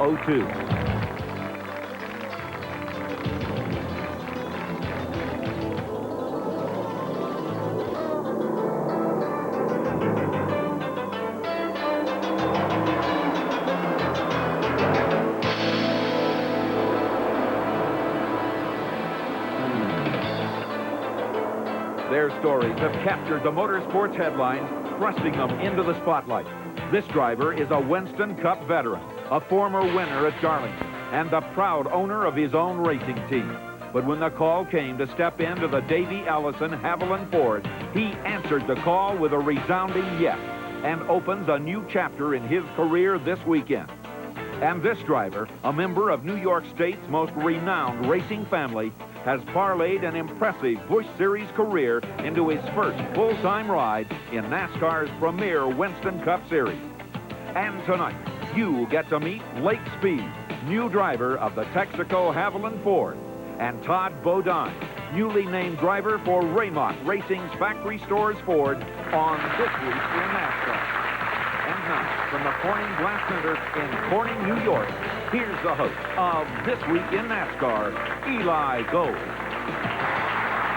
02. Their stories have captured the motorsports headlines, thrusting them into the spotlight. This driver is a Winston Cup veteran, a former winner at Darlington, and the proud owner of his own racing team. But when the call came to step into the Davey Allison Haviland Ford, he answered the call with a resounding yes and opens a new chapter in his career this weekend. And this driver, a member of New York State's most renowned racing family, has parlayed an impressive Busch Series career into his first full-time ride in NASCAR's premier Winston Cup Series. And tonight, you get to meet Lake Speed, new driver of the Texaco Haviland Ford, and Todd Bodine, newly named driver for Raymont Racing's Factory Stores Ford on This Week in NASCAR. And now, from the Corning Glass Center in Corning, New York, here's the host of This Week in NASCAR, Eli Gold.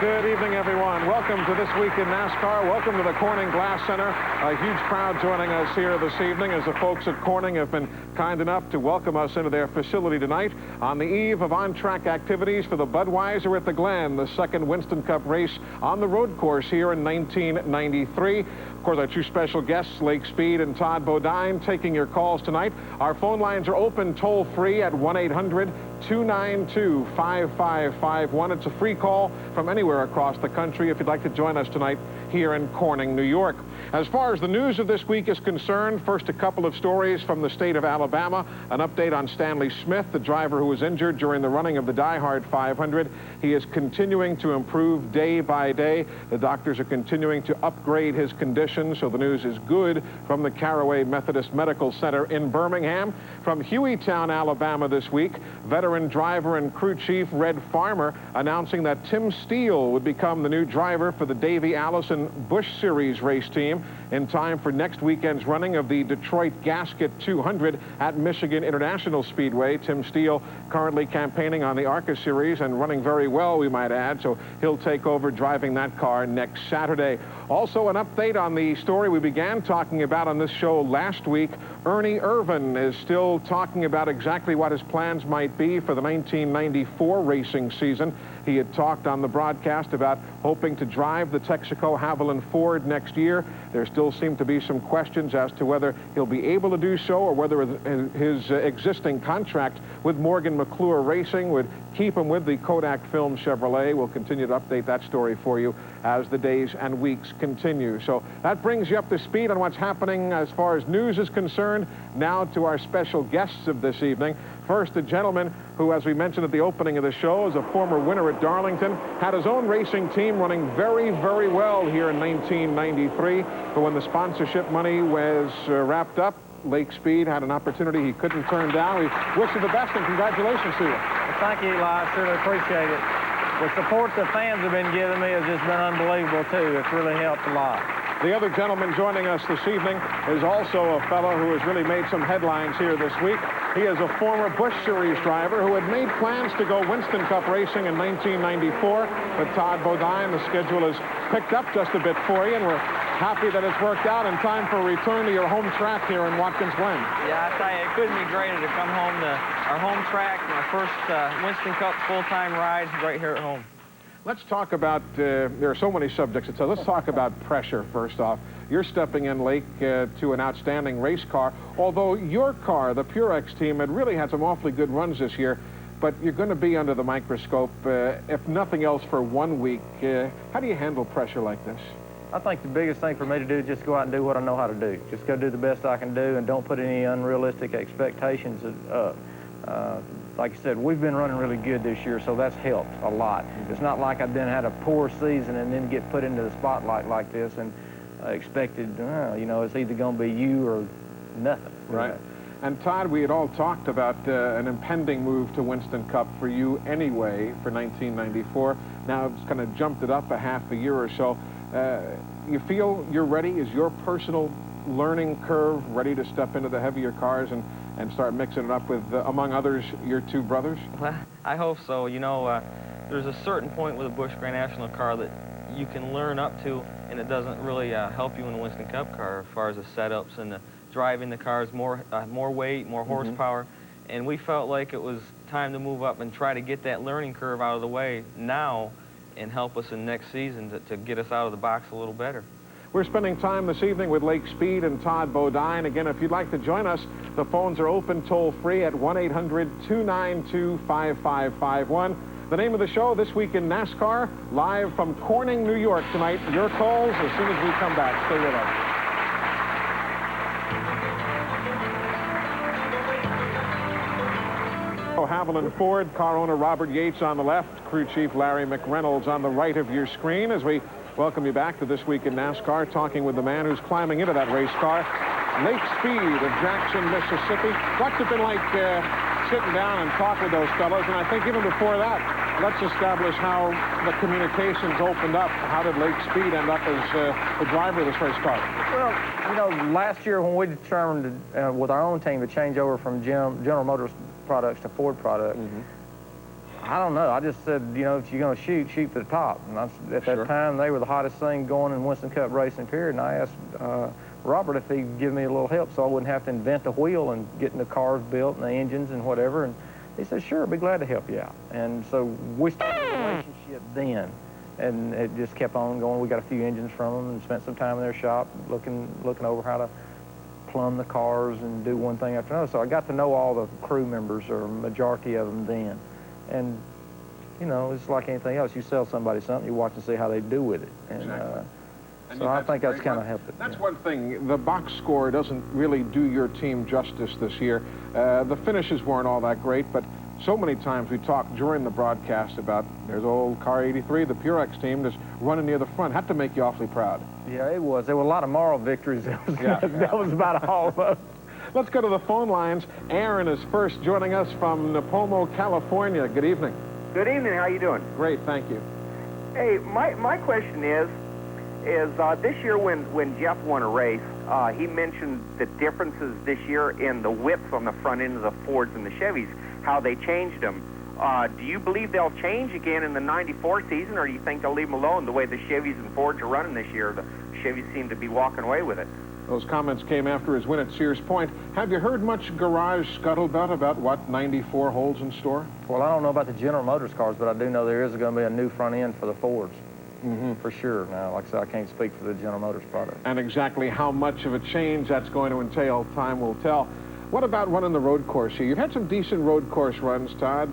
Good evening, everyone. Welcome to This Week in NASCAR. Welcome to the Corning Glass Center. A huge crowd joining us here this evening as the folks at Corning have been kind enough to welcome us into their facility tonight on the eve of on-track activities for the Budweiser at the Glen, the second Winston Cup race on the road course here in 1993. Of course, our two special guests, Lake Speed and Todd Bodine, taking your calls tonight. Our phone lines are open toll-free at 1-800-292-5551. It's a free call from anywhere across the country if you'd like to join us tonight here in Corning, New York. As far as the news of this week is concerned, first a couple of stories from the state of Alabama. An update on Stanley Smith, the driver who was injured during the running of the Die Hard 500. He is continuing to improve day by day. The doctors are continuing to upgrade his condition, so the news is good from the Caraway Methodist Medical Center in Birmingham. From Hueytown, Alabama this week, veteran driver and crew chief Red Farmer announcing that Tim Steele would become the new driver for the Davey Allison Busch Series race team in time for next weekend's running of the Detroit Gasket 200 at Michigan International Speedway. Tim Steele currently campaigning on the ARCA Series and running very well, we might add, so he'll take over driving that car next Saturday. Also, an update on the story we began talking about on this show last week. Ernie Irvan is still talking about exactly what his plans might be for the 1994 racing season. He had talked on the broadcast about hoping to drive the Texaco Haviland Ford next year. There still seem to be some questions as to whether he'll be able to do so or whether his existing contract with Morgan McClure Racing would keep him with the Kodak Film Chevrolet. We'll continue to update that story for you as the days and weeks continue. So that brings you up to speed on what's happening as far as news is concerned. Now to our special guests of this evening. First, a gentleman who, as we mentioned at the opening of the show, is a former winner at Darlington, had his own racing team running very, very well here in 1993. But when the sponsorship money was wrapped up, Lake Speed had an opportunity he couldn't turn down. We wish you the best and congratulations to you. Well, thank you, Eli. I certainly appreciate it. The support the fans have been giving me has just been unbelievable, too. It's really helped a lot. The other gentleman joining us this evening is also a fellow who has really made some headlines here this week. He is a former Busch Series driver who had made plans to go Winston Cup racing in 1994. But Todd Bodine, the schedule has picked up just a bit for you, and we're happy that it's worked out in time for a return to your home track here in Watkins Glen. Yeah, I tell you, it couldn't be greater to come home to our home track, my first Winston Cup full-time ride right here at home. Let's talk about, there are so many subjects, so let's talk about pressure first off. You're stepping in, Lake, to an outstanding race car, although your car, the Purex team, had really had some awfully good runs this year, but you're going to be under the microscope, if nothing else, for 1 week. How do you handle pressure like this? I think the biggest thing for me to do is just go out and do what I know how to do. Just go do the best I can do and don't put any unrealistic expectations up. Like I said, we've been running really good this year, so that's helped a lot. It's not like I've had a poor season and then get put into the spotlight like this and expected, you know, it's either going to be you or nothing. Right. And Todd, we had all talked about an impending move to Winston Cup for you anyway for 1994. Now it's kind of jumped it up a half a year or so. You feel you're ready? Is your personal learning curve ready to step into the heavier cars and and start mixing it up with, among others, your two brothers? Well, I hope so. You know, there's a certain point with a Busch Grand National car that you can learn up to, and it doesn't really help you in a Winston Cup car as far as the setups and the driving the cars, more weight, more horsepower. And we felt like it was time to move up and try to get that learning curve out of the way now and help us in next season to get us out of the box a little better. We're spending time this evening with Lake Speed and Todd Bodine. Again, if you'd like to join us, the phones are open toll-free at 1-800-292-5551. The name of the show, This Week in NASCAR, live from Corning, New York tonight. Your calls as soon as we come back. Stay with us. Haviland Ford, car owner Robert Yates on the left, crew chief Larry McReynolds on the right of your screen as we welcome you back to This Week in NASCAR, talking with the man who's climbing into that race car, Lake Speed of Jackson, Mississippi. What's it been like sitting down and talk with those fellows? And I think even before that, let's establish how the communications opened up. How did Lake Speed end up as the driver of this race car? Well, you know, last year when we determined with our own team to change over from General Motors products to Ford product, I don't know. I just said, you know, if you're going to shoot for the top. And at that time, they were the hottest thing going in Winston Cup racing, period. And I asked Robert if he'd give me a little help so I wouldn't have to invent the wheel and getting the cars built and the engines and whatever. And he said, sure, I'd be glad to help you out. And so we started the relationship then. And it just kept on going. We got a few engines from them and spent some time in their shop looking over how to plumb the cars and do one thing after another. So I got to know all the crew members, or majority of them then. And, you know, it's like anything else. You sell somebody something, you watch and see how they do with it. And, exactly. So I think that's kind of helped it. That's one thing. The box score doesn't really do your team justice this year. The finishes weren't all that great, but so many times we talked during the broadcast about there's old car 83, the Purex team, just running near the front. Had to make you awfully proud. Yeah, it was. There were a lot of moral victories. That was about all of them. Let's go to the phone lines. Aaron is first, joining us from Napomo, California. Good evening. Good evening. How you doing? Great, thank you. Hey, my question is this year when Jeff won a race, he mentioned the differences this year in the whips on the front end of the Fords and the Chevys, how they changed them. Do you believe they'll change again in the '94 season, or do you think they'll leave them alone the way the Chevys and Fords are running this year? The Chevys seem to be walking away with it. Those comments came after his win at Sears Point. Have you heard much garage scuttlebutt about what '94 holds in store? Well, I don't know about the General Motors cars, but I do know there is going to be a new front end for the Fords. For sure. Now, like I said, I can't speak for the General Motors product. And exactly how much of a change that's going to entail, time will tell. What about running the road course here? You've had some decent road course runs, Todd.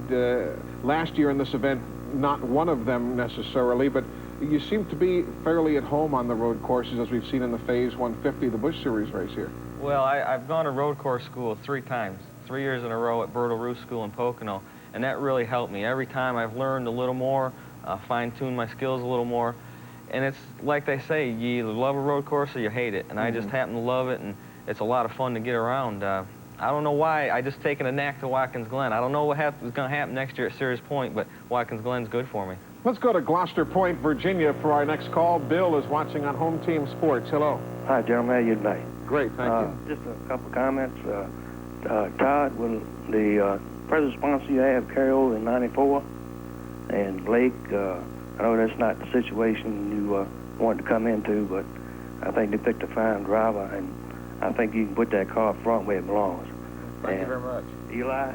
Last year in this event, not one of them necessarily, but you seem to be fairly at home on the road courses, as we've seen in the Phase 150, the Busch Series race here. Well, I've gone to road course school 3 times, 3 years in a row at Bertle Roost School in Pocono, and that really helped me. Every time I've learned a little more, fine-tuned my skills a little more, and it's like they say, you either love a road course or you hate it, and I just happen to love it, and it's a lot of fun to get around. I don't know why, I just taken a knack to Watkins Glen. I don't know what's going to happen next year at Sears Point, but Watkins Glen's good for me. Let's go to Gloucester Point, Virginia for our next call. Bill is watching on Home Team Sports. Hello. Hi, gentlemen. How you tonight? Great, thank you. Just a couple of comments. Todd, will the present sponsor you have carry over in '94? And Blake, I know that's not the situation you wanted to come into, but I think they picked a fine driver, and I think you can put that car front where it belongs. Thank you very much. Eli,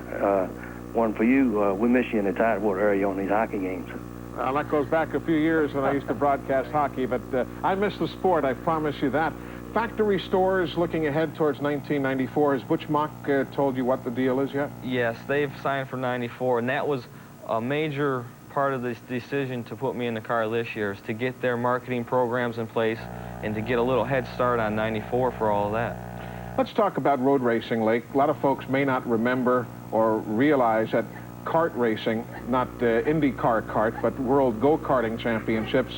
one for you. We miss you in the Tidewater area on these hockey games. That goes back a few years when I used to broadcast hockey, but I miss the sport, I promise you that. Factory stores looking ahead towards 1994. Has Butch Mock told you what the deal is yet? Yes, they've signed for '94, and that was a major part of this decision to put me in the car this year, is to get their marketing programs in place and to get a little head start on '94 for all of that. Let's talk about road racing, Lake. A lot of folks may not remember or realize that kart racing, not IndyCar kart, but World Go-Karting Championships,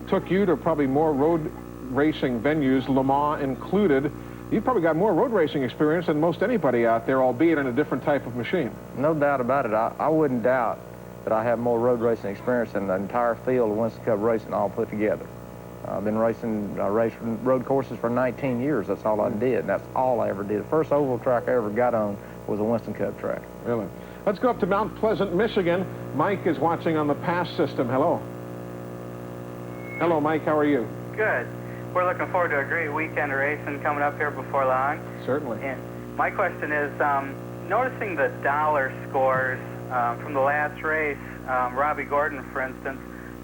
took you to probably more road racing venues, Le Mans included. You've probably got more road racing experience than most anybody out there, albeit in a different type of machine. No doubt about it. I wouldn't doubt that I have more road racing experience than the entire field of Winston Cup racing all put together. I've been racing road courses for 19 years. That's all I did, and that's all I ever did. The first oval track I ever got on was a Winston Cup track. Really? Let's go up to Mount Pleasant, Michigan. Mike is watching on the pass system. Hello. Hello, Mike. How are you? Good. We're looking forward to a great weekend of racing coming up here before long. Certainly. And my question is, noticing the dollar scores from the last race, Robbie Gordon, for instance,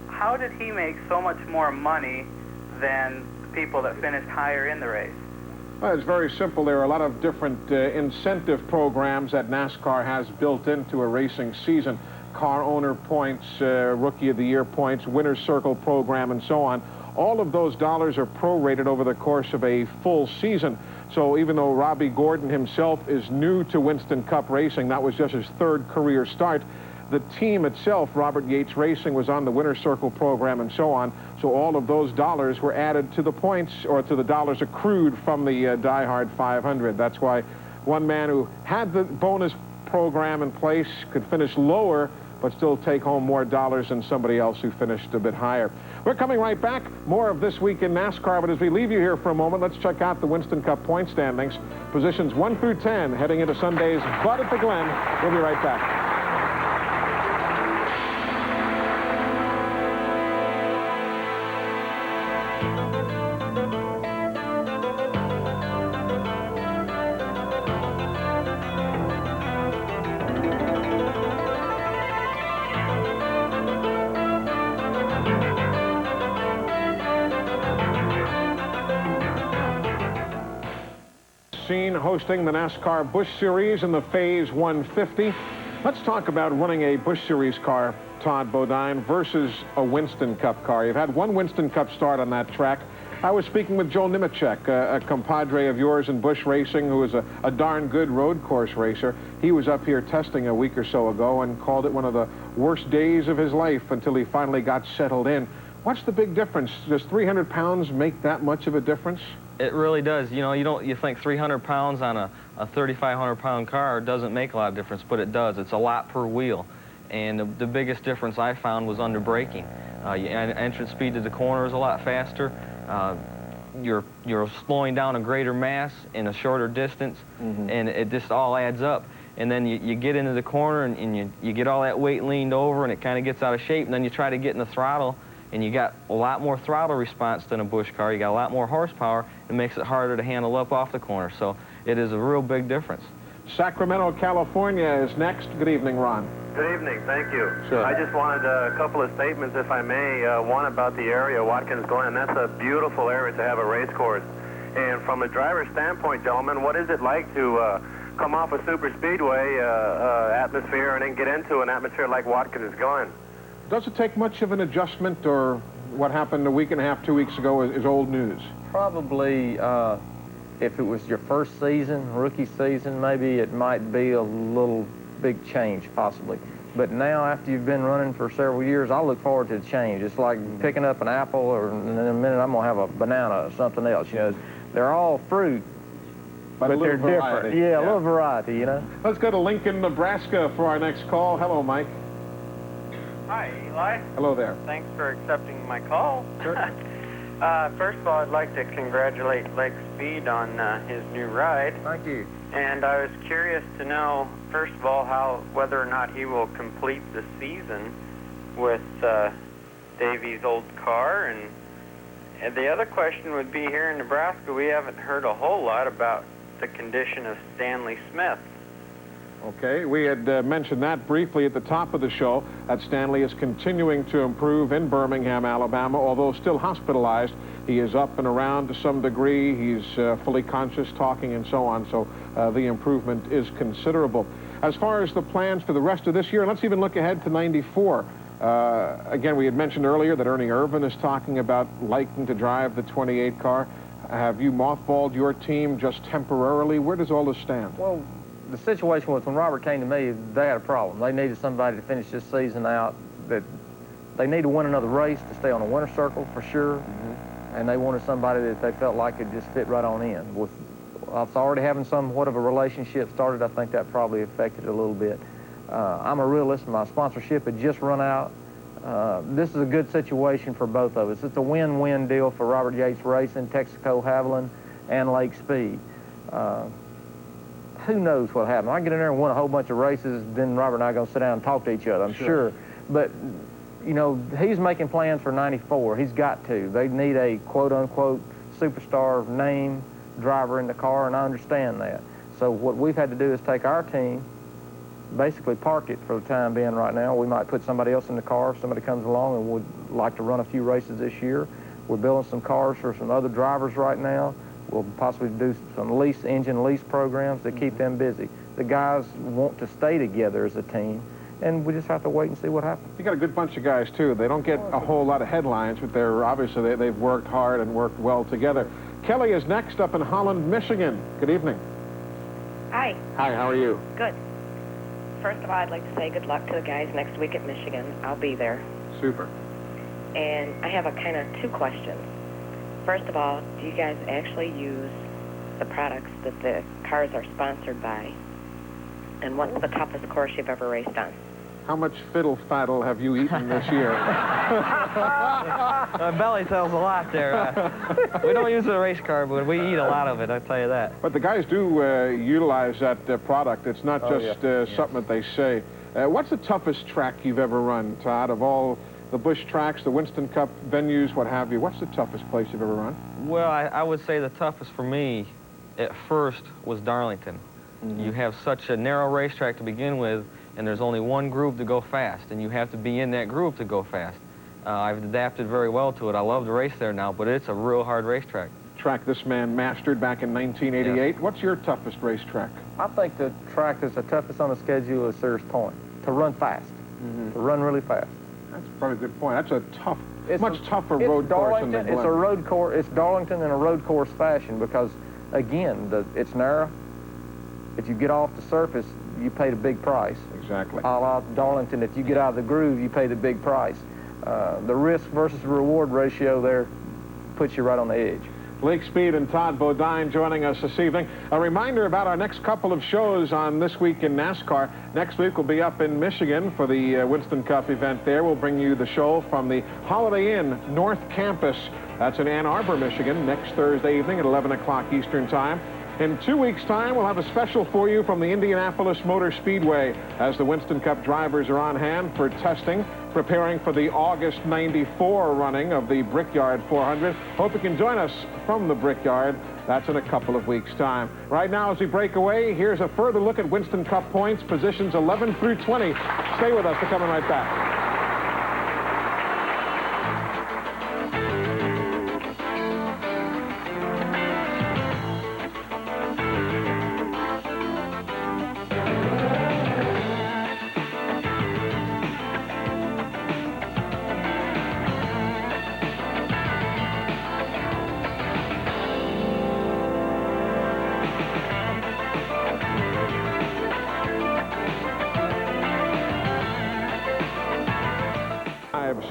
how did he make so much more money than the people that finished higher in the race? Well, it's very simple. There are a lot of different incentive programs that NASCAR has built into a racing season. Car owner points, Rookie of the Year points, Winner's Circle program, and so on. All of those dollars are prorated over the course of a full season. So even though Robbie Gordon himself is new to Winston Cup racing, that was just his third career start, the team itself, Robert Yates Racing, was on the Winner's Circle program and so on. So all of those dollars were added to the points, or to the dollars accrued from the Die Hard 500. That's why one man who had the bonus program in place could finish lower but still take home more dollars than somebody else who finished a bit higher. We're coming right back. More of This Week in NASCAR, but as we leave you here for a moment, let's check out the Winston Cup point standings. Positions 1 through 10 heading into Sunday's Bud at the Glen. We'll be right back. Hosting the NASCAR Busch Series in the Phase 150. Let's talk about running a Busch Series car, Todd Bodine, versus a Winston Cup car. You've had one Winston Cup start on that track. I was speaking with Joe Nemechek, a compadre of yours in Busch Racing, who is a darn good road course racer. He was up here testing a week or so ago and called it one of the worst days of his life until he finally got settled in. What's the big difference? Does 300 pounds make that much of a difference? It really does. You know, you think 300 pounds on a 3,500 pound car doesn't make a lot of difference, but it does. It's a lot per wheel. And the biggest difference I found was under braking. Entrance speed to the corner is a lot faster. You're slowing down a greater mass in a shorter distance, and it just all adds up. And then you get into the corner and you get all that weight leaned over and it kind of gets out of shape, and then you try to get in the throttle and you got a lot more throttle response than a Busch car. You got a lot more horsepower. It makes it harder to handle up off the corner. So it is a real big difference. Sacramento, California is next. Good evening, Ron. Good evening. Thank you. Sure. I just wanted a couple of statements, if I may. One about the area, Watkins Glen. That's a beautiful area to have a race course. And from a driver's standpoint, gentlemen, what is it like to come off a super speedway atmosphere and then get into an atmosphere like Watkins Glen? Does it take much of an adjustment, or what happened a week and a half, 2 weeks ago is old news? Probably, if it was your first season, rookie season, maybe it might be a little big change, possibly. But now, after you've been running for several years, I look forward to the change. It's like picking up an apple, or in a minute I'm going to have a banana or something else. You know, they're all fruit, but they're different. Yeah, a little variety, you know. Let's go to Lincoln, Nebraska for our next call. Hello, Mike. Hi, Eli. Hello there. Thanks for accepting my call. Sure. First of all, I'd like to congratulate Lake Speed on his new ride. Thank you. And I was curious to know, first of all, whether or not he will complete the season with Davy's old car. And the other question would be, here in Nebraska, we haven't heard a whole lot about the condition of Stanley Smith. Okay, we had mentioned that briefly at the top of the show, that Stanley is continuing to improve in Birmingham, Alabama, although still hospitalized. He is up and around to some degree. He's fully conscious, talking, and so on, so the improvement is considerable. As far as the plans for the rest of this year, let's even look ahead to '94. Again, we had mentioned earlier that Ernie Irvin is talking about liking to drive the 28 car. Have you mothballed your team just temporarily? Where does all this stand? Well, the situation was, when Robert came to me, they had a problem. They needed somebody to finish this season out. That they need to win another race to stay on the winner's circle for sure, and they wanted somebody that they felt like could just fit right on in. With us already having somewhat of a relationship started, I think that probably affected it a little bit. I'm a realist. My sponsorship had just run out. This is a good situation for both of us. It's a win-win deal for Robert Yates Racing, Texaco Haviland, and Lake Speed. Who knows what happened? I get in there and win a whole bunch of races, then Robert and I are going to sit down and talk to each other, I'm sure. But, you know, he's making plans for 94. He's got to. They need a quote-unquote superstar name driver in the car, and I understand that. So what we've had to do is take our team, basically park it for the time being right now. We might put somebody else in the car if somebody comes along and would like to run a few races this year. We're building some cars for some other drivers right now. We'll possibly do some engine lease programs to keep them busy. The guys want to stay together as a team, and we just have to wait and see what happens. You got a good bunch of guys, too. They don't get a whole lot of headlines, but they're obviously they've worked hard and worked well together. Kelly is next up in Holland, Michigan. Good evening. Hi. Hi, how are you? Good. First of all, I'd like to say good luck to the guys next week at Michigan. I'll be there. Super. And I have a kind of two questions. First of all, do you guys actually use the products that the cars are sponsored by? And what's the toughest course you've ever raced on? How much fiddle-faddle have you eaten this year? My belly tells a lot there. We don't use the race car, but we eat a lot of it, I'll tell you that. But the guys do utilize that product. It's not just something that they say. What's the toughest track you've ever run, Todd, of all the Busch tracks, the Winston Cup venues, what have you? What's the toughest place you've ever run? Well, I would say the toughest for me at first was Darlington. You have such a narrow racetrack to begin with, and there's only one groove to go fast, and you have to be in that groove to go fast. I've adapted very well to it. I love to race there now, but it's a real hard racetrack. Track this man mastered back in 1988. What's your toughest racetrack? I think the track that's the toughest on the schedule is Sears Point, to run fast, to run really fast. That's probably a good point. That's a tough, much tougher road course than the Glen. It's a road course. It's Darlington in a road course fashion because, again, it's narrow. If you get off the surface, you pay the big price. Exactly. A la Darlington, if you get out of the groove, you pay the big price. The risk versus reward ratio there puts you right on the edge. Lake Speed and Todd Bodine joining us this evening. A reminder about our next couple of shows on This Week in NASCAR. Next week we'll be up in Michigan for the Winston Cup event there. We'll bring you the show from the Holiday Inn North Campus. That's in Ann Arbor, Michigan, next Thursday evening at 11 o'clock Eastern Time. In 2 weeks' time, we'll have a special for you from the Indianapolis Motor Speedway as the Winston Cup drivers are on hand for testing, preparing for the August 94 running of the Brickyard 400. Hope you can join us from the Brickyard. That's in a couple of weeks' time. Right now, as we break away, here's a further look at Winston Cup points, positions 11 through 20. Stay with us. We're coming right back.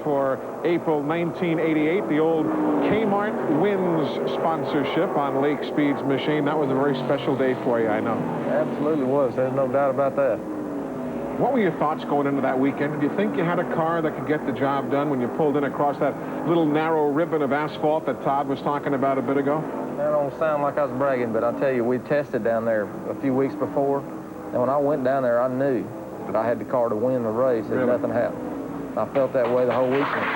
For April 1988, the old Kmart Wins sponsorship on Lake Speed's machine. That was a very special day for you, I know. Absolutely was. There's no doubt about that. What were your thoughts going into that weekend? Did you think you had a car that could get the job done when you pulled in across that little narrow ribbon of asphalt that Todd was talking about a bit ago? That don't sound like I was bragging, but I tell you, we tested down there a few weeks before, and when I went down there, I knew that I had the car to win the race if nothing happened. I felt that way the whole weekend.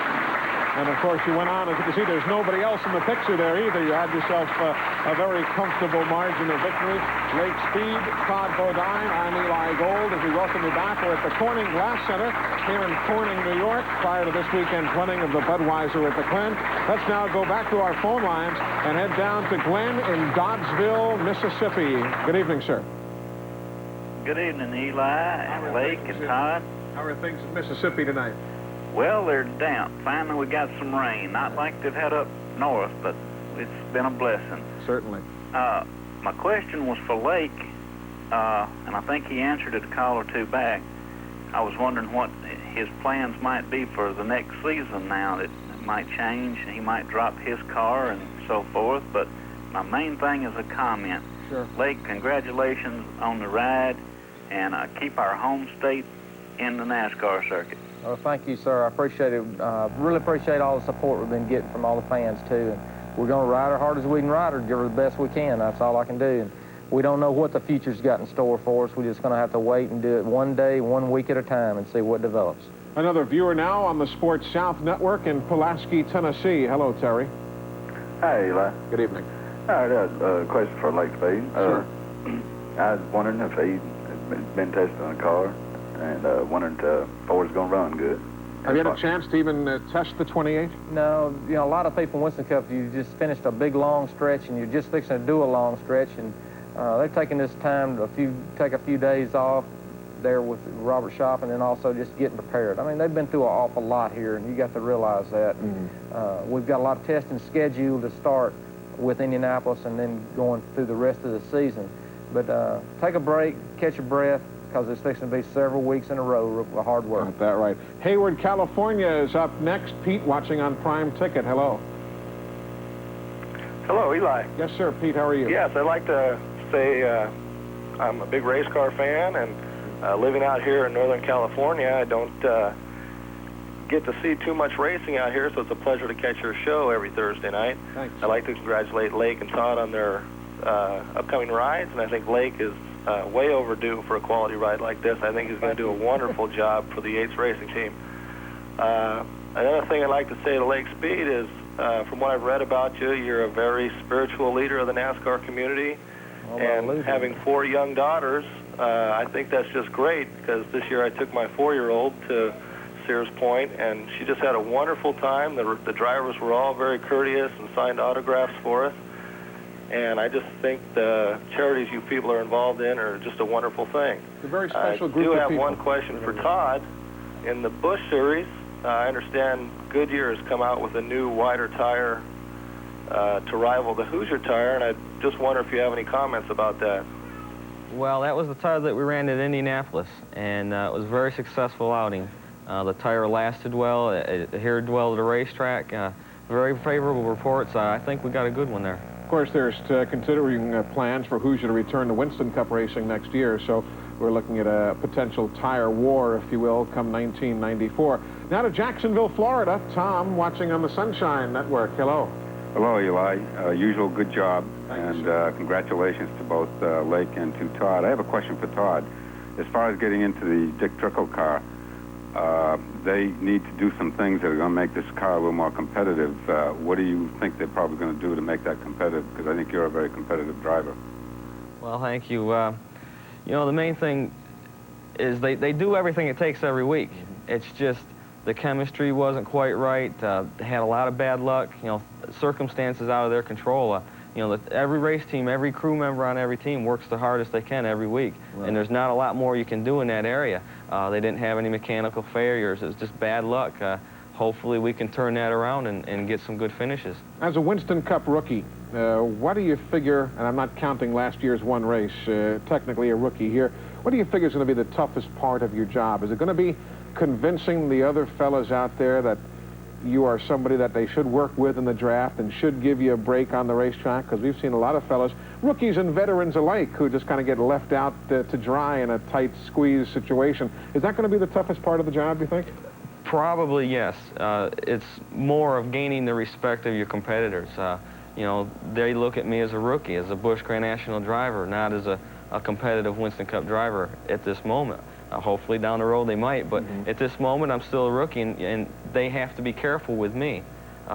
And, of course, you went on. As you can see, there's nobody else in the picture there either. You had yourself a very comfortable margin of victory. Lake Speed, Todd Bodine, I'm Eli Gold. As we welcome you back, we're at the Corning Glass Center here in Corning, New York, prior to this weekend's running of the Budweiser at the Glen. Let's now go back to our phone lines and head down to Glenn in Doddsville, Mississippi. Good evening, sir. Good evening, Eli, Lake, and Todd. How are things in Mississippi tonight? Well, they're damp. Finally, we got some rain. Not like they've had up north, but it's been a blessing. Certainly. My question was for Lake, and I think he answered it a call or two back. I was wondering what his plans might be for the next season now. That it might change, and he might drop his car and so forth, but my main thing is a comment. Sure. Lake, congratulations on the ride, and keep our home state in the NASCAR circuit. Well, thank you, sir. I appreciate it. Really appreciate all the support we've been getting from all the fans, too. And we're going to ride her hard as we can ride her, give her the best we can. That's all I can do. And we don't know what the future's got in store for us. We're just going to have to wait and do it one day, 1 week at a time, and see what develops. Another viewer now on the Sports South Network in Pulaski, Tennessee. Hello, Terry. Hi, Eli. Good evening. I had a question for Lake Speed. Sure. I was wondering if he'd been testing a car and wondering if Ford's going to run good. Have you had a chance to even test the 28? No, you know, a lot of people in Winston Cup, you just finished a big long stretch and you're just fixing to do a long stretch, and they're taking this time to take a few days off there with Robert Shop, and then also just getting prepared. I mean, they've been through an awful lot here, and you got to realize that. Mm-hmm. We've got a lot of testing scheduled to start with Indianapolis and then going through the rest of the season. But take a break, catch your breath, because it's fixing to be several weeks in a row of hard work. Got that right. Hayward, California is up next. Pete, watching on Prime Ticket. Hello. Hello, Eli. Yes, sir. Pete, how are you? Yes, I'd like to say I'm a big race car fan, and living out here in Northern California, I don't get to see too much racing out here, so it's a pleasure to catch your show every Thursday night. Thanks. I'd like to congratulate Lake and Todd on their upcoming rides, and I think Lake is way overdue for a quality ride like this. I think he's going to do a wonderful job for the Yates Racing team. Another thing I'd like to say to Lake Speed is, from what I've read about you, you're a very spiritual leader of the NASCAR community, and having 4 young daughters, I think that's just great, because this year I took my 4-year-old to Sears Point, and she just had a wonderful time. The drivers were all very courteous and signed autographs for us. And I just think the charities you people are involved in are just a wonderful thing. It's a very special group I do of have people. one question for Todd. In the Busch Series, I understand Goodyear has come out with a new wider tire to rival the Hoosier tire, and I just wonder if you have any comments about that. Well, that was the tire that we ran at Indianapolis, and it was a very successful outing. The tire lasted well, it adhered well to the racetrack. Very favorable reports. I think we got a good one there. Of course, there's considering plans for Hoosier to return to Winston Cup racing next year, so we're looking at a potential tire war, if you will, come 1994. Now to Jacksonville, Florida. Tom, watching on the Sunshine Network. Hello. Hello, Eli. Usual good job, Thanks. and congratulations to both Lake and to Todd. I have a question for Todd. As far as getting into the Dick Trickle car, they need to do some things that are going to make this car a little more competitive. What do you think they're probably going to do to make that competitive? Because I think you're a very competitive driver. Well, thank you. You know, the main thing is they do everything it takes every week. It's just the chemistry wasn't quite right. They had a lot of bad luck. You know, circumstances out of their control. You know, every race team, every crew member on every team works the hardest they can every week. Right. And there's not a lot more you can do in that area. They didn't have any mechanical failures. It was just bad luck. Hopefully we can turn that around and get some good finishes. As a Winston Cup rookie, what do you figure, and I'm not counting last year's one race, technically a rookie here, what do you figure is going to be the toughest part of your job? Is it going to be convincing the other fellas out there that you are somebody that they should work with in the draft and should give you a break on the racetrack? Because we've seen a lot of fellas, rookies and veterans alike, who just kind of get left out to dry in a tight squeeze situation. Is that going to be the toughest part of the job, you think? Probably, yes. It's more of gaining the respect of your competitors. You know, they look at me as a rookie, as a Busch Grand National driver, not as a competitive Winston Cup driver at this moment. Hopefully down the road they might, but at this moment I'm still a rookie, and they have to be careful with me.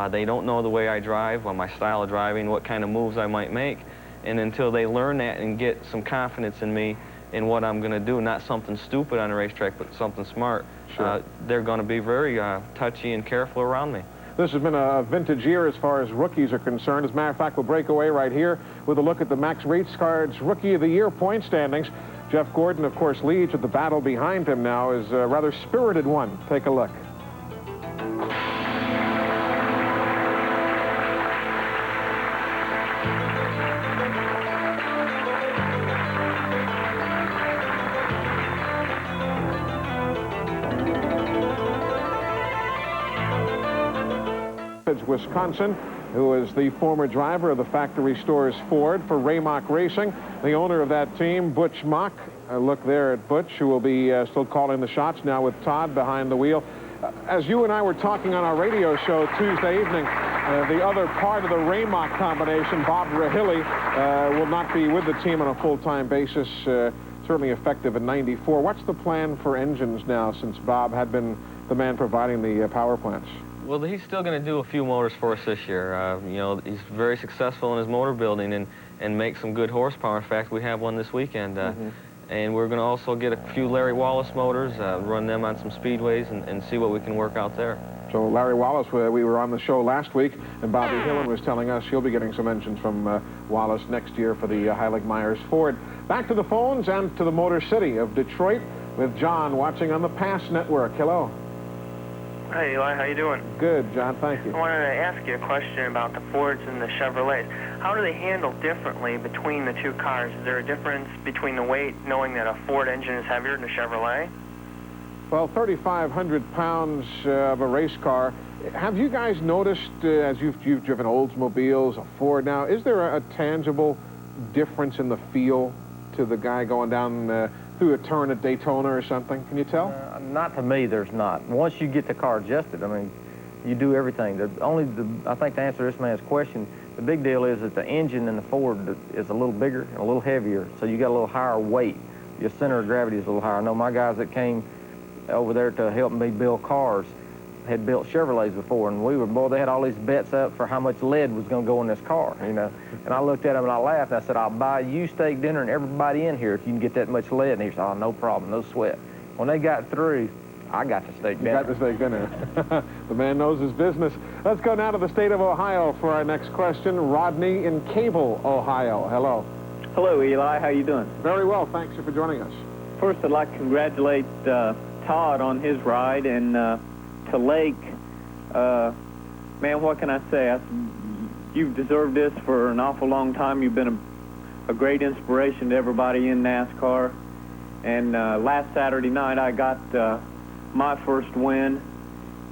They don't know the way I drive, my style of driving, what kind of moves I might make, and until they learn that and get some confidence in me in what I'm going to do, not something stupid on the racetrack, but something smart, sure. They're going to be very touchy and careful around me. This has been a vintage year as far as rookies are concerned. As a matter of fact, we'll break away right here with a look at the Max Race Cards Rookie of the Year point standings. Jeff Gordon, of course, leads with the battle behind him now is a rather spirited one. Take a look. Wisconsin. who is the former driver of the factory stores Ford for Raymock Racing. The owner of that team, Butch Mock. Look there at Butch, who will be still calling the shots now with Todd behind the wheel. As you and I were talking on our radio show Tuesday evening, the other part of the Raymock combination, Bob Rahilly, will not be with the team on a full-time basis, certainly effective in '94. What's the plan for engines now, since Bob had been the man providing the power plants? Well, he's still going to do a few motors for us this year. You know, he's very successful in his motor building and make some good horsepower. In fact, we have one this weekend. And we're going to also get a few Larry Wallace motors, run them on some speedways and see what we can work out there. So Larry Wallace, we were on the show last week, and Bobby Hillen was telling us he'll be getting some engines from Wallace next year for the Heilig-Myers Ford. Back to the phones and to the Motor City of Detroit with John watching on the Pass Network. Hello. Hi, Eli. How you doing? Good, John. Thank you. I wanted to ask you a question about the Fords and the Chevrolets. How do they handle differently between the two cars? Is there a difference between the weight, knowing that a Ford engine is heavier than a Chevrolet? Well, 3,500 pounds of a race car. Have you guys noticed, as you've driven Oldsmobiles, a Ford now, is there a tangible difference in the feel to the guy going down through a turn at Daytona or something? Can you tell? Not to me, there's not. Once you get the car adjusted, I mean, you do everything. I think to answer this man's question, the big deal is that the engine in the Ford is a little bigger and a little heavier, so you got a little higher weight. Your center of gravity is a little higher. I know my guys that came over there to help me build cars had built Chevrolets before, and they had all these bets up for how much lead was going to go in this car, you know. And I looked at them and I laughed. And I said, I'll buy you steak dinner and everybody in here if you can get that much lead. And he said, oh, no problem, no sweat. When they got through, I got the steak dinner. You got the steak dinner. The man knows his business. Let's go now to the state of Ohio for our next question. Rodney in Cable, Ohio. Hello. Hello, Eli. How you doing? Very well. Thanks for joining us. First, I'd like to congratulate Todd on his ride, and to Lake, man, what can I say? You've deserved this for an awful long time. You've been a great inspiration to everybody in NASCAR. And last Saturday night, I got my first win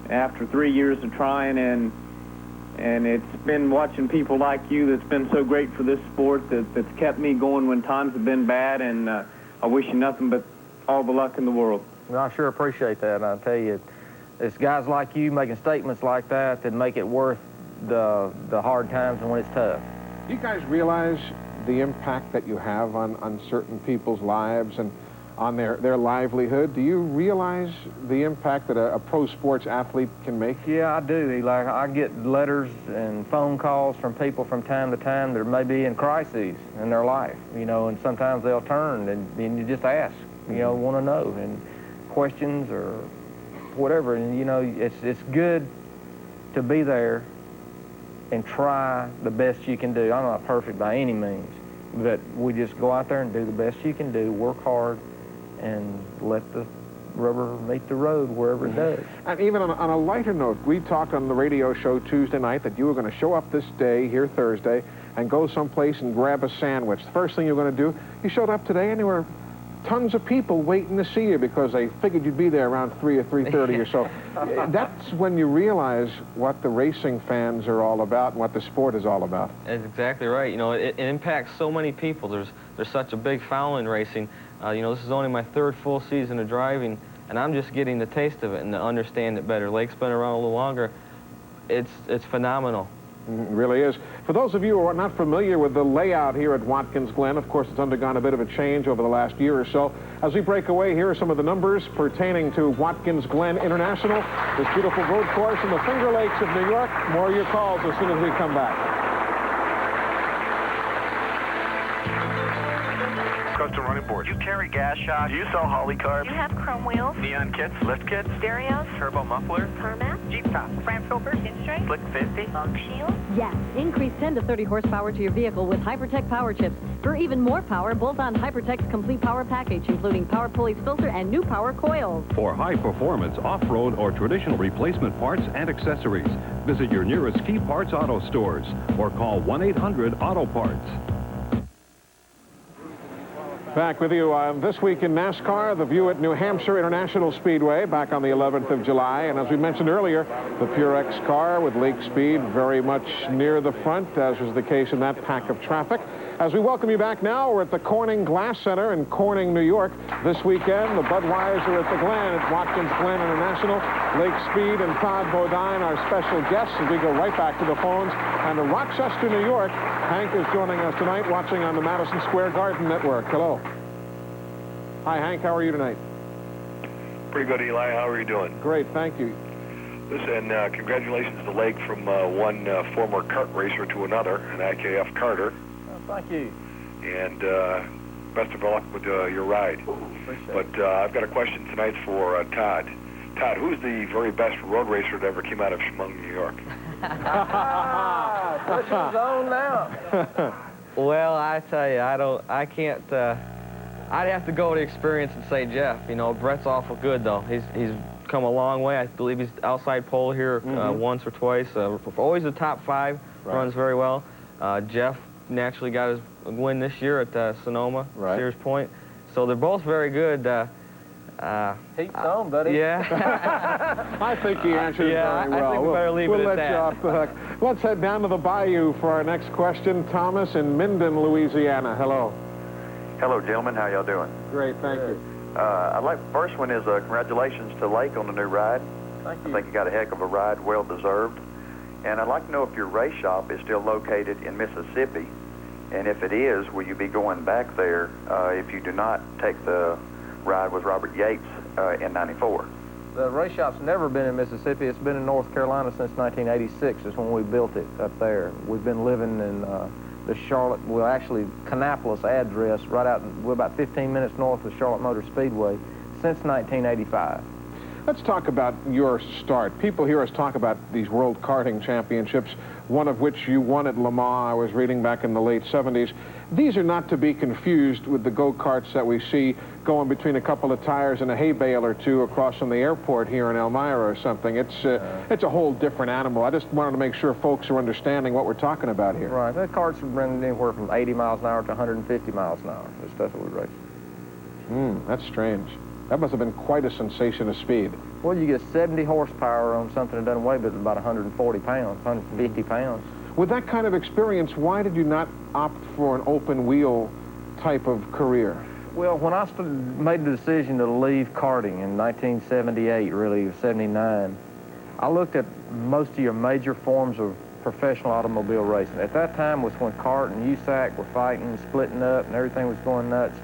after 3 years of trying, and it's been watching people like you that's been so great for this sport that's kept me going when times have been bad, and I wish you nothing but all the luck in the world. Well, I sure appreciate that, and I'll tell you, it's guys like you making statements like that that make it worth the hard times and when it's tough. Do you guys realize the impact that you have on certain people's lives and on their livelihood? Do you realize the impact that a pro sports athlete can make? Yeah, I do. Like, I get letters and phone calls from people from time to time that may be in crises in their life, you know, and sometimes they'll turn and you just ask, you know, want to know, and questions or whatever, and you know, it's good to be there and try the best you can do. I'm not perfect by any means, but we just go out there and do the best you can do, work hard, and let the rubber meet the road wherever it does. And even on a lighter note, we talked on the radio show Tuesday night that you were going to show up this day, here Thursday, and go someplace and grab a sandwich. The first thing you were going to do, you showed up today and there were tons of people waiting to see you because they figured you'd be there around 3 or 3:30 or so. That's when you realize what the racing fans are all about and what the sport is all about. That's exactly right. You know, it impacts so many people. There's such a big following racing. You know, this is only my third full season of driving, and I'm just getting the taste of it and to understand it better. Lake's been around a little longer. It's phenomenal. It really is. For those of you who are not familiar with the layout here at Watkins Glen, of course, it's undergone a bit of a change over the last year or so. As we break away, here are some of the numbers pertaining to Watkins Glen International, this beautiful road course in the Finger Lakes of New York. More of your calls as soon as we come back. Custom running boards. You carry gas shocks. Do you sell Holly carbs? You have chrome wheels, Neon kits, lift kits, stereos, turbo muffler, tarmac, Jeep top, front filters, pinstripe, Slick 50, bug shield. Yes, increase 10 to 30 horsepower to your vehicle with Hypertech power chips. For even more power, bolt on Hypertech's complete power package, including power pulleys filter and new power coils. For high performance, off-road, or traditional replacement parts and accessories, visit your nearest Key Parts Auto stores or call 1-800-AUTO-PARTS. Back with you this week in NASCAR, the view at New Hampshire International Speedway back on the 11th of July. And as we mentioned earlier, the Purex car with Lake Speed very much near the front, as was the case in that pack of traffic. As we welcome you back now, we're at the Corning Glass Center in Corning, New York. This weekend, the Budweiser at the Glen at Watkins Glen International. Lake Speed and Todd Bodine, our special guests, as we go right back to the phones. And to Rochester, New York, Hank is joining us tonight, watching on the Madison Square Garden Network. Hello. Hi, Hank. How are you tonight? Pretty good, Eli. How are you doing? Great, thank you. Listen, congratulations to Lake from one former kart racer to another, an IKF karter. Thank you. And best of luck with your ride. But I've got a question tonight for Todd. Todd, who's the very best road racer that ever came out of Chemung, New York? Touch his own now. Well, I tell you, I can't, I'd have to go to experience and say Jeff. You know, Brett's awful good, though. He's come a long way. I believe he's outside pole here once or twice. Always the top 5, runs very well. Jeff naturally got his win this year at Sonoma, Sears Point. So they're both very good. Heat's on, buddy. Yeah. I think he answered very well. I think we better leave it at that. We'll let you off the hook. Let's head down to the bayou for our next question. Thomas in Minden, Louisiana. Hello. Hello, gentlemen. How y'all doing? Great, thank you. I'd like, first one is congratulations to Lake on the new ride. Thank you. I think you got a heck of a ride, well deserved. And I'd like to know if your race shop is still located in Mississippi. And if it is, will you be going back there if you do not take the ride with Robert Yates in '94? The race shop's never been in Mississippi. It's been in North Carolina since 1986 is when we built it up there. We've been living in the Charlotte, well, actually, Kannapolis address, right out, we're about 15 minutes north of Charlotte Motor Speedway since 1985. Let's talk about your start. People hear us talk about these World Karting Championships, one of which you won at Le Mans, I was reading back in the late 70s. These are not to be confused with the go-karts that we see going between a couple of tires and a hay bale or two across from the airport here in Elmira or something. It's a whole different animal. I just wanted to make sure folks are understanding what we're talking about here. Right. The karts have run anywhere from 80 miles an hour to 150 miles an hour. The stuff that we race. That's strange. That must have been quite a sensation of speed. Well, you get 70 horsepower on something that doesn't weigh but about 140 pounds, 150 pounds. With that kind of experience, why did you not opt for an open wheel type of career? Well, when I made the decision to leave karting in 1978, really, 79, I looked at most of your major forms of professional automobile racing. At that time was when CART and USAC were fighting, splitting up, and everything was going nuts.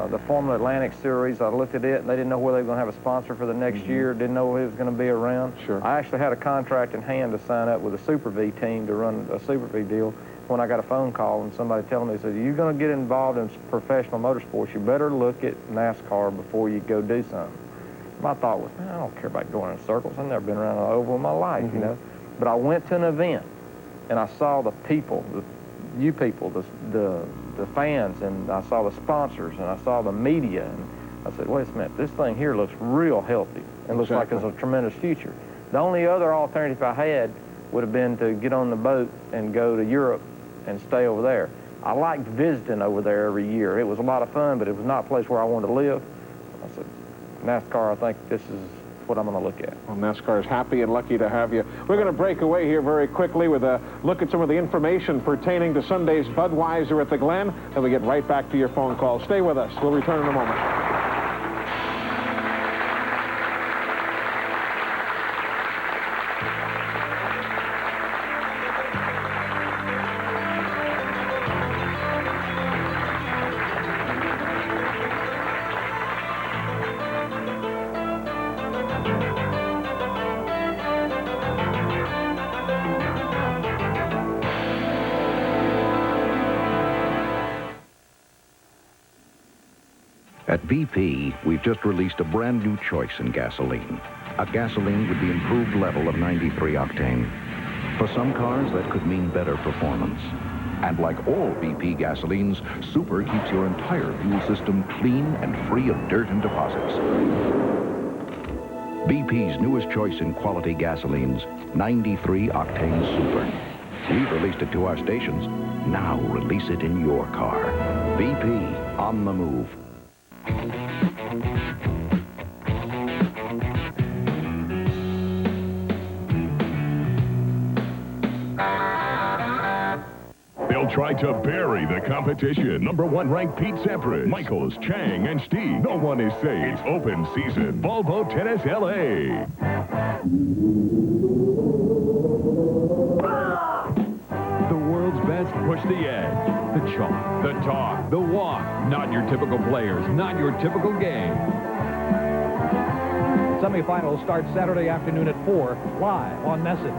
The Formula Atlantic Series, I looked at it, and they didn't know whether they were going to have a sponsor for the next year, didn't know who was going to be around. Sure. I actually had a contract in hand to sign up with a Super V team to run a Super V deal when I got a phone call and somebody telling me, said, you're going to get involved in professional motorsports, you better look at NASCAR before you go do something. My thought was, I don't care about going in circles. I've never been around an oval in my life, you know. But I went to an event, and I saw the people, you people, the fans, and I saw the sponsors, and I saw the media, and I said, wait a minute, this thing here looks real healthy and looks like it's a tremendous future. The only other alternative I had would have been to get on the boat and go to Europe and stay over there. I liked visiting over there every year. It was a lot of fun, but it was not a place where I wanted to live. I said, NASCAR, I think this is what I'm going to look at. Well, NASCAR is happy and lucky to have you. We're going to break away here very quickly with a look at some of the information pertaining to Sunday's Budweiser at the Glen, and we get right back to your phone call. Stay with us. We'll return in a moment. At BP, we've just released a brand new choice in gasoline. A gasoline with the improved level of 93 octane. For some cars, that could mean better performance. And like all BP gasolines, Super keeps your entire fuel system clean and free of dirt and deposits. BP's newest choice in quality gasolines, 93 octane Super. We've released it to our stations. Now release it in your car. BP. On the move. They'll try to bury the competition. #1 ranked Pete Sampras, Michaels, Chang, and Steve. No one is safe. It's open season. Volvo Tennis LA. The world's best push the edge. The chalk, the talk, the walk. Not your typical players, not your typical game. Semifinals start Saturday afternoon at 4, live on NESN.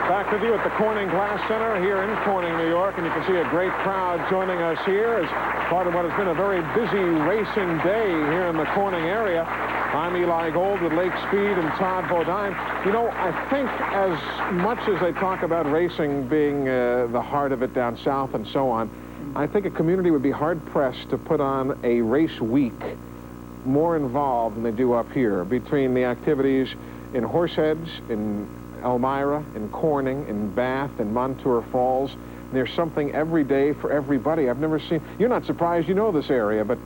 Back with you at the Corning Glass Center here in Corning, New York, and you can see a great crowd joining us here as part of what has been a very busy racing day here in the Corning area. I'm Eli Gold with Lake Speed and Todd Bodine. You know, I think as much as they talk about racing being the heart of it down south and so on, I think a community would be hard-pressed to put on a race week more involved than they do up here, between the activities in Horseheads, in Elmira, in Corning, in Bath, in Montour Falls. There's something every day for everybody. I've never seen... You're not surprised, you know this area, but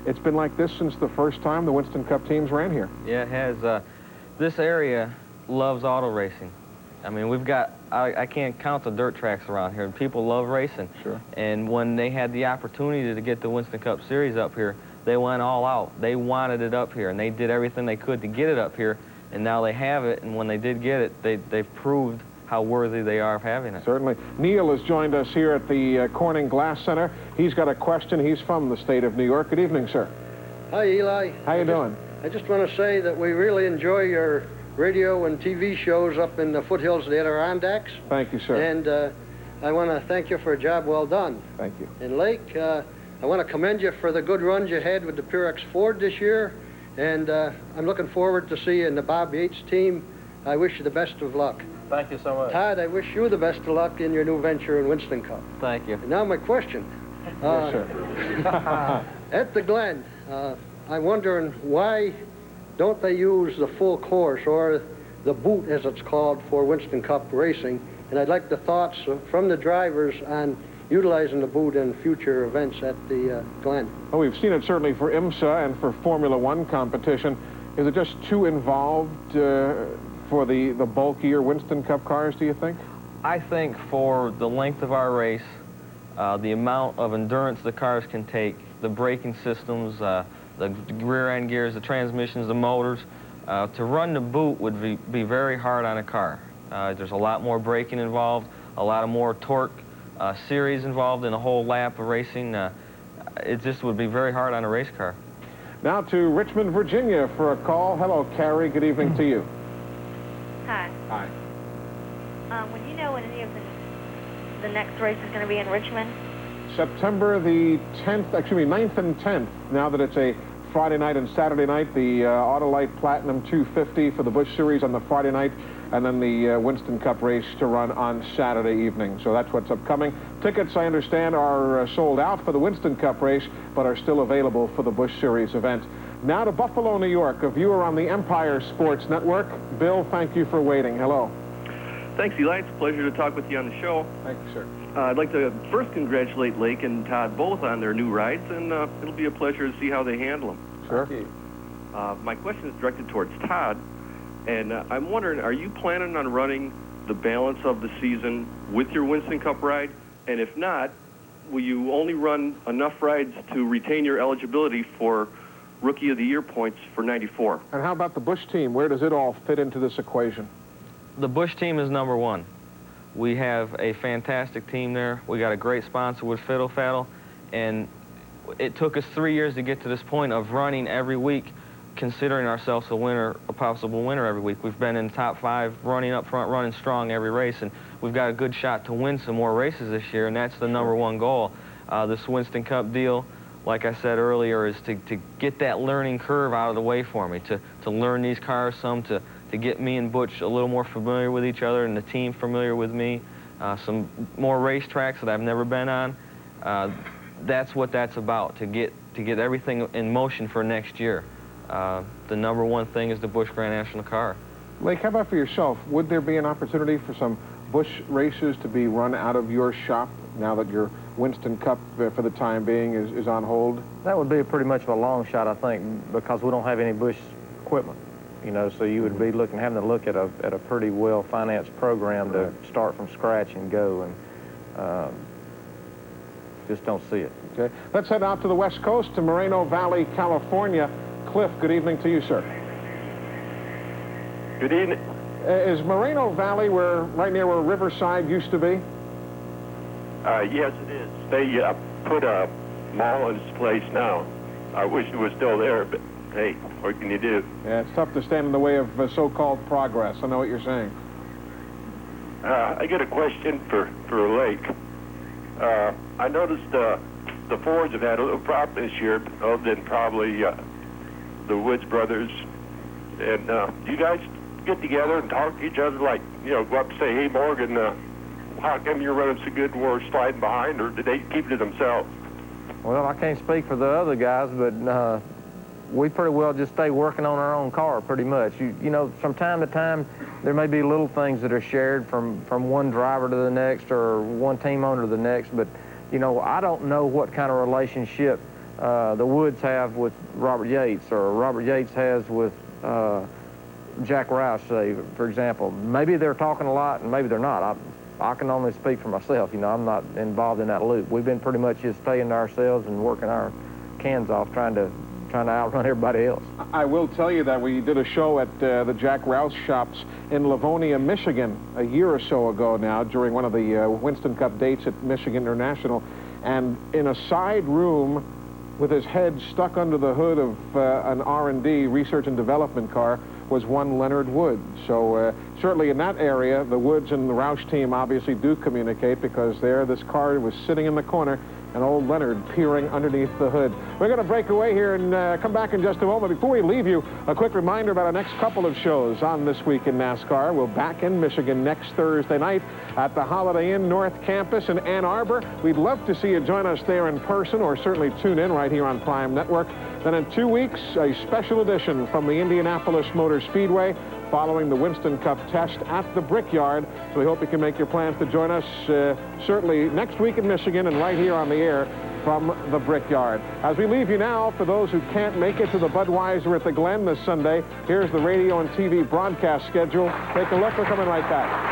it's been like this since the first time the Winston Cup teams ran here. Yeah, it has. This area loves auto racing. I mean, we've got... I can't count the dirt tracks around here, and people love racing. Sure. And when they had the opportunity to get the Winston Cup Series up here, they went all out. They wanted it up here, and they did everything they could to get it up here. And now they have it, and when they did get it, they've proved how worthy they are of having it. Certainly. Neil has joined us here at the Corning Glass Center. He's got a question. He's from the state of New York. Good evening, sir. Hi, Eli. How you doing? I just want to say that we really enjoy your radio and TV shows up in the foothills of the Adirondacks. Thank you, sir. And I want to thank you for a job well done. Thank you. And Lake, I want to commend you for the good runs you had with the Purex Ford this year. And I'm looking forward to seeing the Bob Yates team. I wish you the best of luck. Thank you so much. Todd, I wish you the best of luck in your new venture in Winston Cup. Thank you. And now my question. Yes, sir. At the Glen, I'm wondering why don't they use the full course, or the boot as it's called, for Winston Cup racing? And I'd like the thoughts from the drivers on utilizing the boot in future events at the Glen. Well, we've seen it certainly for IMSA and for Formula One competition. Is it just too involved for the bulkier Winston Cup cars, do you think? I think for the length of our race, the amount of endurance the cars can take, the braking systems, the rear end gears, the transmissions, the motors, to run the boot would be very hard on a car. There's a lot more braking involved, a lot more torque series involved in a whole lap of racing. It just would be very hard on a race car. Now to Richmond, Virginia for a call. Hello, Carrie. Good evening to you. Hi. Hi. When you know when any of the next race is going to be in Richmond? September the 10th, excuse me, 9th and 10th, now that it's a Friday night and Saturday night, the Autolite Platinum 250 for the Busch Series on the Friday night, and then the Winston Cup race to run on Saturday evening. So that's what's upcoming. Tickets, I understand, are sold out for the Winston Cup race, but are still available for the Busch Series event. Now to Buffalo, New York, a viewer on the Empire Sports Network. Bill, thank you for waiting. Hello. Thanks, Eli. It's a pleasure to talk with you on the show. Thank you, sir. I'd like to first congratulate Lake and Todd both on their new rides, and it'll be a pleasure to see how they handle them. Sure. My question is directed towards Todd, and I'm wondering, are you planning on running the balance of the season with your Winston Cup ride? And if not, will you only run enough rides to retain your eligibility for Rookie of the Year points for '94? And how about the Busch team? Where does it all fit into this equation? The Busch team is #1. We have a fantastic team there. We got a great sponsor with Fiddle Faddle, and it took us 3 years to get to this point of running every week, considering ourselves a winner, a possible winner every week. We've been in the top 5, running up front, running strong every race, and we've got a good shot to win some more races this year, and that's the #1 goal. This Winston Cup deal, like I said earlier, is to get that learning curve out of the way for me, to learn these cars some, to get me and Butch a little more familiar with each other and the team familiar with me, some more racetracks that I've never been on. That's what that's about, to get everything in motion for next year. The #1 thing is the Busch Grand National car. Lake, how about for yourself? Would there be an opportunity for some Busch races to be run out of your shop now that your Winston Cup, for the time being, is on hold? That would be pretty much of a long shot, I think, because we don't have any Busch equipment. You know, so you would be having to look at a pretty well-financed program to start from scratch and go, and just don't see it. Okay. Let's head out to the West Coast, to Moreno Valley, California. Cliff, good evening to you, sir. Good evening. Is Moreno Valley right near where Riverside used to be? Yes, it is. They put a mall in its place now. I wish it was still there, but hey, what can you do? Yeah, it's tough to stand in the way of so-called progress. I know what you're saying. I got a question for Lake. I noticed the Fords have had a little problem this year, other than probably the Woods brothers. And do you guys get together and talk to each other, like, you know, go up and say, hey, Morgan, how come you're running so good and we're sliding behind, or did they keep it to themselves? Well, I can't speak for the other guys, but we pretty well just stay working on our own car pretty much. You know, from time to time, there may be little things that are shared from one driver to the next or one team owner to the next, but, you know, I don't know what kind of relationship the Woods have with Robert Yates or Robert Yates has with Jack Rouse, say, for example. Maybe they're talking a lot and maybe they're not. I can only speak for myself. You know, I'm not involved in that loop. We've been pretty much just staying to ourselves and working our cans off, trying to outrun everybody else. I will tell you that we did a show at the Jack Rouse shops in Livonia, Michigan, a year or so ago now, during one of the Winston Cup dates at Michigan International, and in a side room with his head stuck under the hood of an R&D, research and development car, was one Leonard Wood. So certainly in that area, the Woods and the Roush team obviously do communicate, because there, this car was sitting in the corner and old Leonard peering underneath the hood. We're going to break away here and come back in just a moment. Before we leave you, a quick reminder about our next couple of shows on This Week in NASCAR. We'll back in Michigan next Thursday night at the Holiday Inn North Campus in Ann Arbor. We'd love to see you join us there in person, or certainly tune in right here on Prime Network. Then in 2 weeks, a special edition from the Indianapolis Motor Speedway, following the Winston Cup test at the Brickyard. So we hope you can make your plans to join us certainly next week in Michigan and right here on the air from the Brickyard. As we leave you now, for those who can't make it to the Budweiser at the Glen this Sunday, here's the radio and TV broadcast schedule. Take a look. We're coming right back.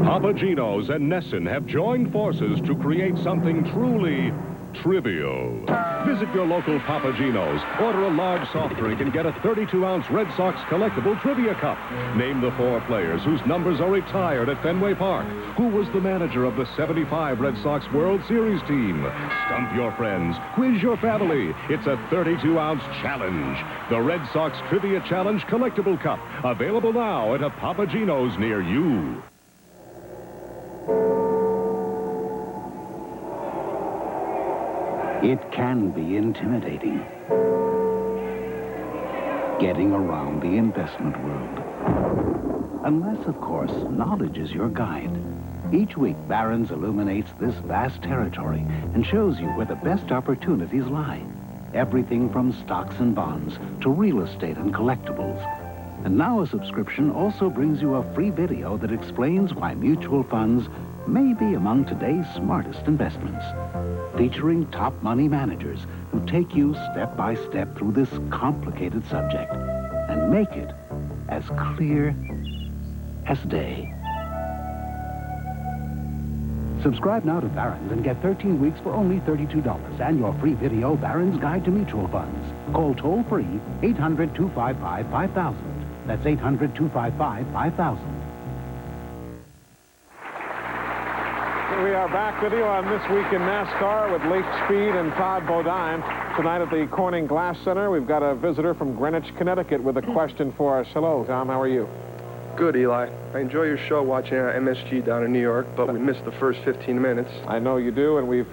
Papa Gino's and NESN have joined forces to create something truly trivial. Visit your local Papa Gino's, order a large soft drink, and get a 32-ounce Red Sox collectible trivia cup. Name the 4 players whose numbers are retired at Fenway Park. Who was the manager of the '75 Red Sox World Series team? Stump your friends. Quiz your family. It's a 32-ounce challenge. The Red Sox Trivia Challenge Collectible Cup. Available now at a Papa Gino's near you. It can be intimidating, getting around the investment world. Unless, of course, knowledge is your guide. Each week, Barron's illuminates this vast territory and shows you where the best opportunities lie. Everything from stocks and bonds to real estate and collectibles. And now a subscription also brings you a free video that explains why mutual funds may be among today's smartest investments, featuring top money managers who take you step by step through this complicated subject and make it as clear as day. Subscribe now to Barron's and get 13 weeks for only $32 and your free video, Barron's Guide to Mutual Funds. Call toll-free 800-255-5000. That's 800-255-5000. We are back with you on This Week in NASCAR with Lake Speed and Todd Bodine. Tonight at the Corning Glass Center, we've got a visitor from Greenwich, Connecticut with a question for us. Hello, Tom. How are you? Good, Eli. I enjoy your show watching MSG down in New York, but we missed the first 15 minutes. I know you do, and we've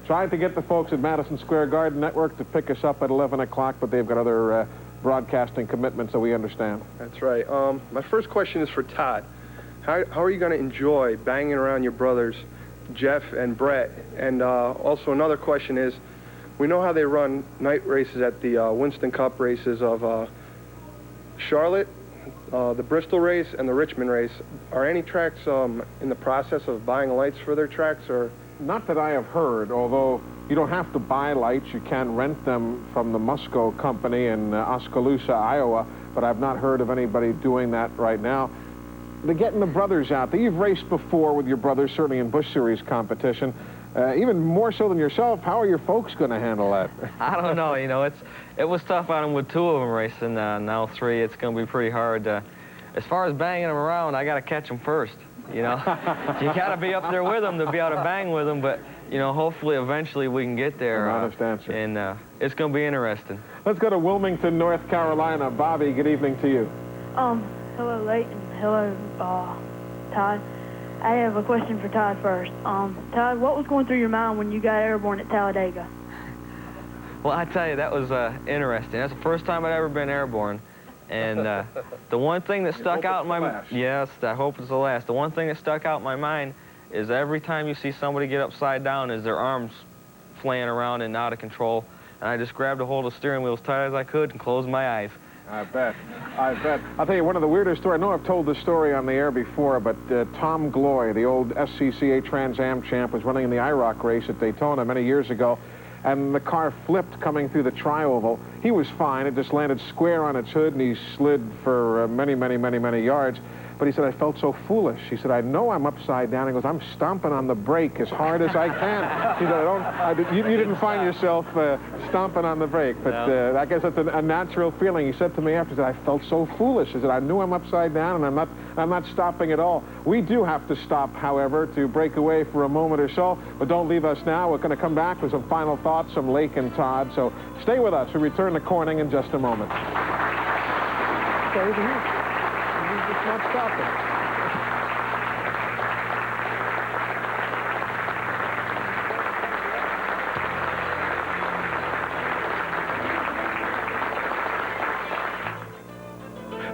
Tried to get the folks at Madison Square Garden Network to pick us up at 11 o'clock, but they've got other broadcasting commitments, so we understand. That's right. My first question is for Todd. How are you going to enjoy banging around your brothers, Jeff and Brett? And also another question is, we know how they run night races at the Winston Cup races of Charlotte, the Bristol race, and the Richmond race. Are any tracks in the process of buying lights for their tracks, or? Not that I have heard, although you don't have to buy lights. You can rent them from the Musco Company in Oskaloosa, Iowa, but I've not heard of anybody doing that right now. They're getting the brothers out there. You've raced before with your brothers, certainly in Busch Series competition. Even more so than yourself, how are your folks going to handle that? I don't know. You know, it was tough on them with 2 of them racing. Now 3, it's going to be pretty hard. As far as banging them around, I got to catch them first. You know, you got to be up there with them to be able to bang with them. But you know, hopefully, eventually, we can get there. Honest answer. And it's going to be interesting. Let's go to Wilmington, North Carolina. Bobby, good evening to you. Hello, Leighton. Hello, Todd. I have a question for Todd first. Todd, what was going through your mind when you got airborne at Talladega? Well, I tell you, that was interesting. That's the first time I'd ever been airborne. And the one thing that stuck out in my mind, yes, I hope it's the last. The one thing that stuck out in my mind is every time you see somebody get upside down is their arms flaying around and out of control. And I just grabbed a hold of the steering wheel as tight as I could and closed my eyes. I bet. I'll tell you, one of the weirdest stories, I know I've told this story on the air before, but Tom Gloy, the old SCCA Trans Am champ, was running in the IROC race at Daytona many years ago, and the car flipped coming through the tri-oval. He was fine. It just landed square on its hood, and he slid for many yards. But he said, I felt so foolish. He said, I know I'm upside down. He goes, I'm stomping on the brake as hard as I can. He said, you didn't find yourself stomping on the brake. But I guess that's a natural feeling. He said to me after, he said, I felt so foolish. He said, I knew I'm upside down, and I'm not stopping at all. We do have to stop, however, to break away for a moment or so. But don't leave us now. We're going to come back with some final thoughts from Lake and Todd. So stay with us. We return to Corning in just a moment. Stay over here. It's not stopping.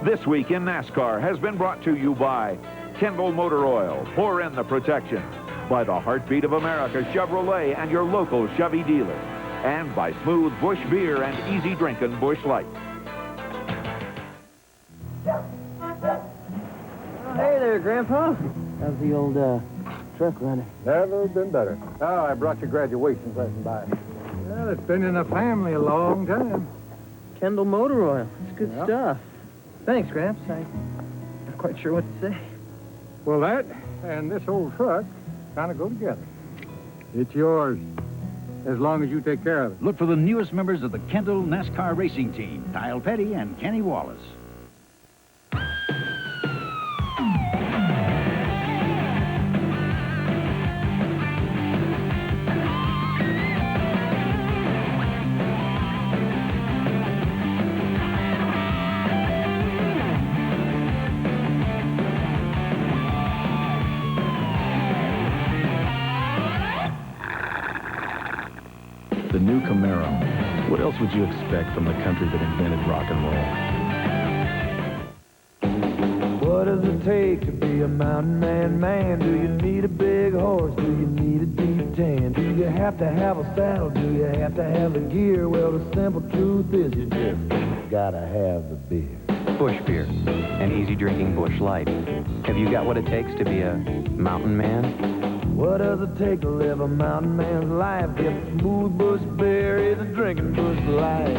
This Week in NASCAR has been brought to you by Kendall Motor Oil, pour in the protection, by the Heartbeat of America Chevrolet and your local Chevy dealer, and by Smooth Busch Beer and easy drinking Busch Light. Hey there, Grandpa. How's the old truck running? Never been better. Oh, I brought your graduation present by. Well, it's been in the family a long time. Kendall Motor Oil. It's good Yep. stuff. Thanks, Gramps. I'm not quite sure what to say. Well, that and this old truck kind of go together. It's yours, as long as you take care of it. Look for the newest members of the Kendall NASCAR racing team, Kyle Petty and Kenny Wallace. The new Camaro. What else would you expect from the country that invented rock and roll? What does it take to be a mountain man? Do you need a big horse? Do you need a deep tan? Do you have to have a saddle? Do you have to have the gear? Well, the simple truth is you just gotta have the beer. Busch Beer, an easy drinking Busch Light. Have you got what it takes to be a mountain man? What does it take to live a mountain man's life? If Smooth Busch Beer is a drinking Busch Light.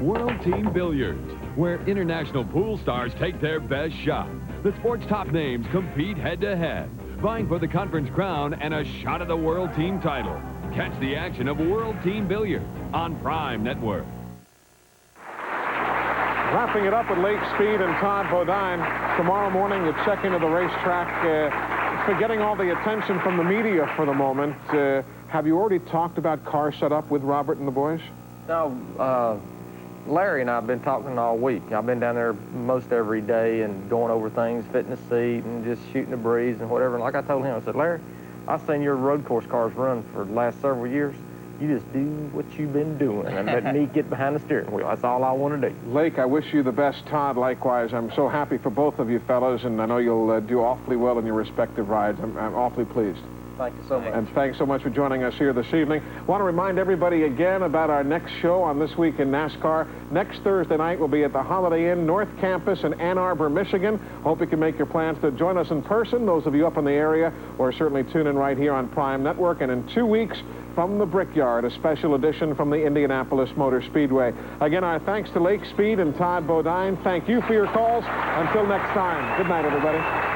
World Team Billiards, where international pool stars take their best shot. The sport's top names compete head-to-head, vying for the conference crown and a shot at the World Team title. Catch the action of World Team Billiards on Prime Network. Wrapping it up with Lake Speed and Todd Bodine. Tomorrow morning, you check into the racetrack. Forgetting all the attention from the media for the moment, have you already talked about car setup with Robert and the boys? No, Larry and I have been talking all week. I've been down there most every day and going over things, fitting the seat and just shooting the breeze and whatever. And like I told him, I said, Larry, I've seen your road course cars run for the last several years. You just do what you've been doing and let me get behind the steering wheel. That's all I want to do. Lake, I wish you the best. Todd, likewise. I'm so happy for both of you fellows, and I know you'll do awfully well in your respective rides. I'm awfully pleased. Thank you so much. And thanks so much for joining us here this evening. Want to remind everybody again about our next show on This Week in NASCAR. Next Thursday night we'll be at the Holiday Inn North Campus in Ann Arbor, Michigan. Hope you can make your plans to join us in person, those of you up in the area, or certainly tune in right here on Prime Network. And in 2 weeks, from the Brickyard, a special edition from the Indianapolis Motor Speedway. Again, our thanks to Lake Speed and Todd Bodine. Thank you for your calls. Until next time, good night, everybody.